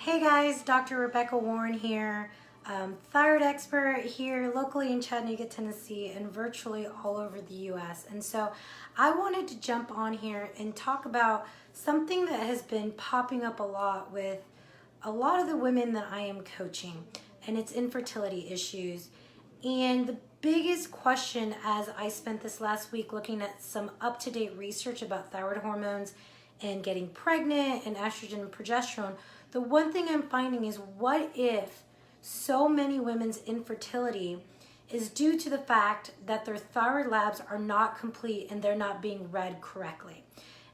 Hey guys, Dr. Rebecca Warren here, thyroid expert here locally in Chattanooga, Tennessee, and virtually all over the US. And so I wanted to jump on here and talk about something that has been popping up a lot with a lot of the women that I am coaching, and it's infertility issues. And the biggest question, as I spent this last week looking at some up-to-date research about thyroid hormones and getting pregnant and estrogen and progesterone, the one thing I'm finding is, what if so many women's infertility is due to the fact that their thyroid labs are not complete and they're not being read correctly?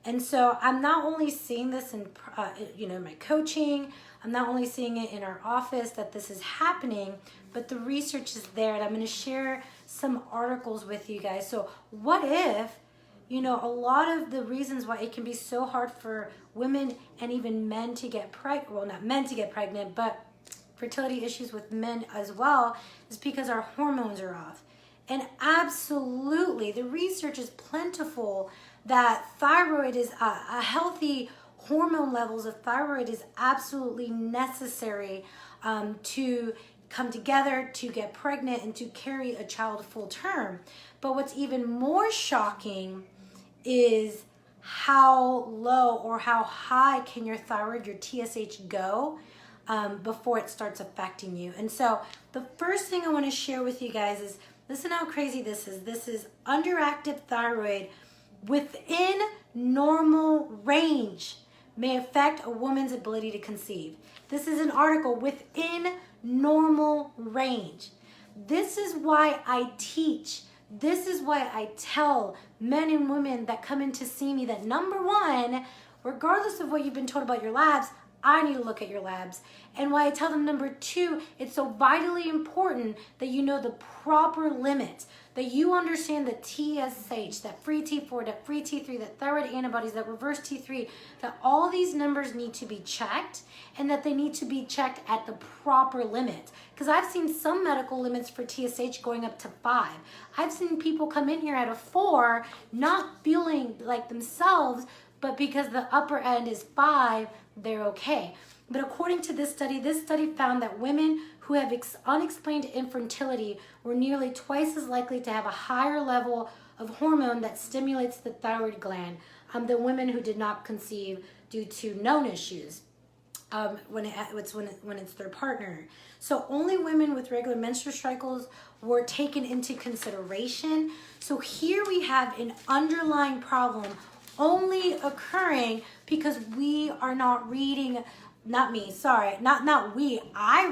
And so I'm not only seeing this in my coaching, I'm not only seeing it in our office that this is happening, but the research is there, and I'm going to share some articles with you guys. So what if, a lot of the reasons why it can be so hard for women and even men to get pregnant, well, not men to get pregnant, but fertility issues with men as well, is because our hormones are off. And absolutely, the research is plentiful that thyroid is a healthy hormone levels of thyroid is absolutely necessary to come together, to get pregnant, and to carry a child full term. But what's even more shocking is how low or how high can your thyroid, your TSH, go before it starts affecting you. And so the first thing I want to share with you guys is, listen how crazy this is. This is underactive thyroid within normal range may affect a woman's ability to conceive. This is an article within normal range. This is why I teach. This is why I tell men and women that come in to see me that, number one, regardless of what you've been told about your labs, I need to look at your labs. And why I tell them, number two, it's so vitally important that you know the proper limits, that you understand that TSH, that free T4, that free T3, that thyroid antibodies, that reverse T3, that all these numbers need to be checked, and that they need to be checked at the proper limit. Because I've seen some medical limits for TSH going up to 5. I've seen people come in here at a 4, not feeling like themselves, but because the upper end is 5, they're okay. But according to this study found that women who have unexplained infertility were nearly twice as likely to have a higher level of hormone that stimulates the thyroid gland than women who did not conceive due to known issues when it's their partner. So only women with regular menstrual cycles were taken into consideration. So here we have an underlying problem only occurring because we are not reading, I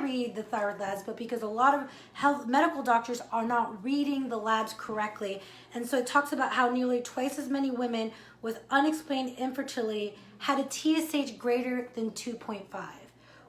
read the thyroid labs, but because a lot of medical doctors are not reading the labs correctly. And so it talks about how nearly twice as many women with unexplained infertility had a TSH greater than 2.5,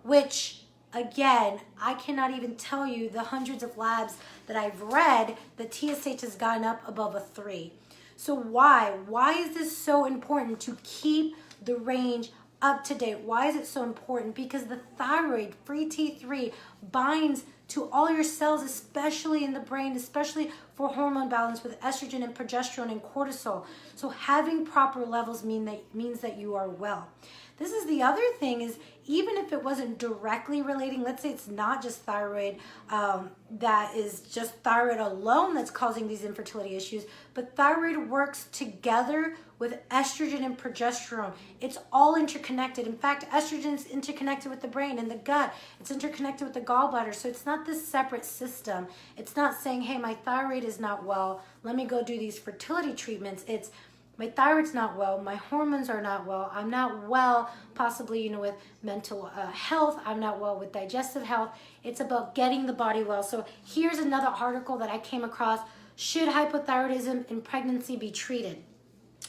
which, again, I cannot even tell you the hundreds of labs that I've read, the TSH has gotten up above a 3. So why? Why is this so important to keep the range up to date? Why is it so important? Because the thyroid, free T3, binds to all your cells, especially in the brain, especially for hormone balance with estrogen and progesterone and cortisol. So having proper levels means that you are well. This is the other thing, is even if it wasn't directly relating, let's say it's not just thyroid, that is just thyroid alone that's causing these infertility issues, but thyroid works together with estrogen and progesterone. It's all interconnected. In fact, estrogen is interconnected with the brain and the gut. It's interconnected with the gallbladder. So it's not this separate system. It's not saying, hey, my thyroid is not well, let me go do these fertility treatments. It's, my thyroid's not well, my hormones are not well, I'm not well, possibly, with mental health, I'm not well with digestive health. It's about getting the body well. So here's another article that I came across. Should hypothyroidism in pregnancy be treated?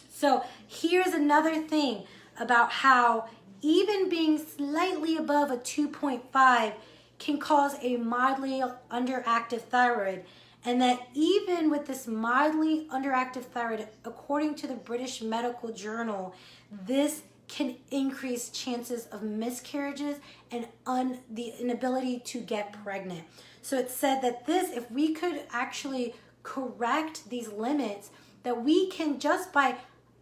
So here's another thing about how even being slightly above a 2.5 can cause a mildly underactive thyroid. And that even with this mildly underactive thyroid, according to the British Medical Journal, this can increase chances of miscarriages and the inability to get pregnant. So it said that if we could actually correct these limits, that we can, just by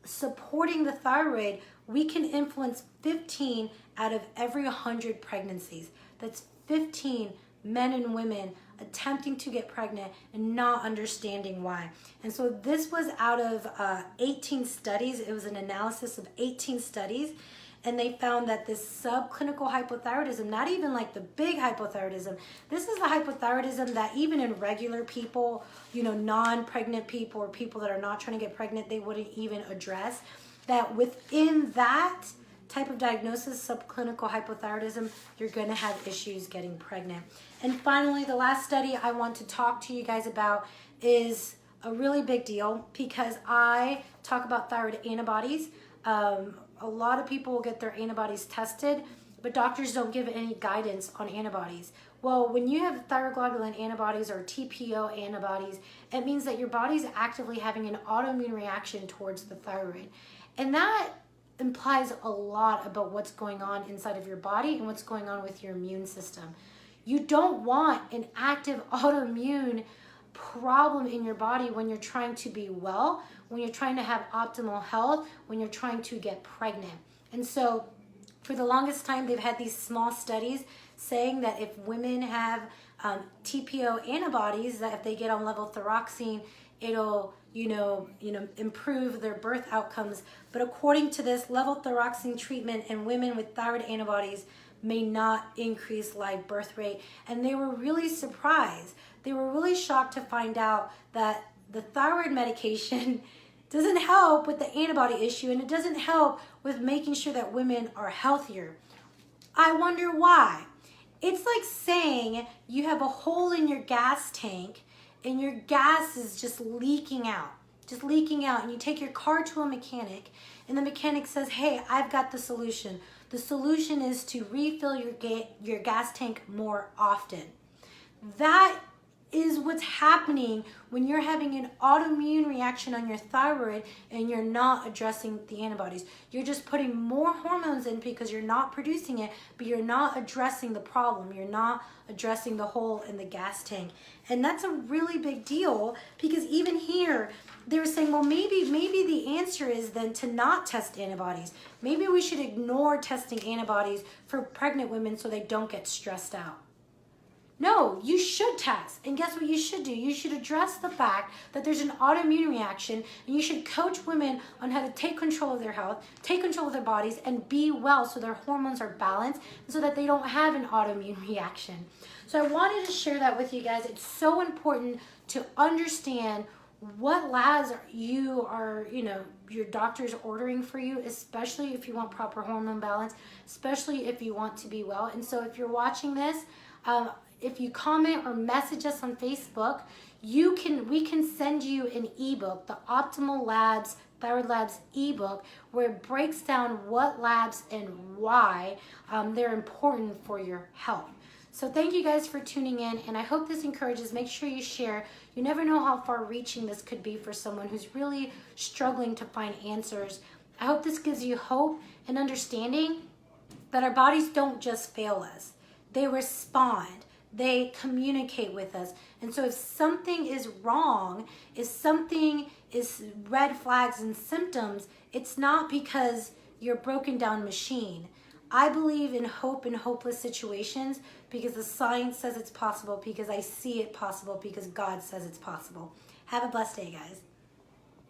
supporting the thyroid, we can influence 15 out of every 100 pregnancies. That's 15 men and women attempting to get pregnant and not understanding why. And so this was out of 18 studies. It was an analysis of 18 studies. And they found that this subclinical hypothyroidism, not even like the big hypothyroidism, this is the hypothyroidism that even in regular people, you know, non-pregnant people or people that are not trying to get pregnant, they wouldn't even address. That within that type of diagnosis, subclinical hypothyroidism, you're going to have issues getting pregnant. And finally, the last study I want to talk to you guys about is a really big deal because I talk about thyroid antibodies. A lot of people will get their antibodies tested, but doctors don't give any guidance on antibodies. Well, when you have thyroglobulin antibodies or TPO antibodies, it means that your body's actively having an autoimmune reaction towards the thyroid. And that implies a lot about what's going on inside of your body and what's going on with your immune system. You don't want an active autoimmune problem in your body when you're trying to be well, when you're trying to have optimal health, when you're trying to get pregnant. And so for the longest time, they've had these small studies saying that if women have TPO antibodies, that if they get on levothyroxine, it'll improve their birth outcomes. But according to this, levothyroxine treatment in women with thyroid antibodies may not increase live birth rate. And they were really surprised. They were really shocked to find out that the thyroid medication doesn't help with the antibody issue, and it doesn't help with making sure that women are healthier. I wonder why. It's like saying you have a hole in your gas tank and your gas is just leaking out, and you take your car to a mechanic and the mechanic says, hey, I've got the solution. The solution is to refill your gas tank more often. That is what's happening when you're having an autoimmune reaction on your thyroid and you're not addressing the antibodies. You're just putting more hormones in because you're not producing it, but you're not addressing the problem. You're not addressing the hole in the gas tank. And that's a really big deal because even here, they were saying, well, maybe the answer is then to not test antibodies. Maybe we should ignore testing antibodies for pregnant women so they don't get stressed out. No, you should test. And guess what you should do? You should address the fact that there's an autoimmune reaction, and you should coach women on how to take control of their health, take control of their bodies, and be well so their hormones are balanced so that they don't have an autoimmune reaction. So I wanted to share that with you guys. It's so important to understand what labs your doctor's ordering for you, especially if you want proper hormone balance, especially if you want to be well. And so if you're watching this, if you comment or message us on Facebook, we can send you an ebook, the Optimal Labs Thyroid Labs ebook, where it breaks down what labs and why they're important for your health. So thank you guys for tuning in, and I hope this encourages. Make sure you share. You never know how far reaching this could be for someone who's really struggling to find answers. I hope this gives you hope and understanding that our bodies don't just fail us. They respond. They communicate with us. And so if something is wrong, if something is red flags and symptoms, it's not because you're a broken down machine. I believe in hope in hopeless situations because the science says it's possible, because I see it possible, because God says it's possible. Have a blessed day, guys.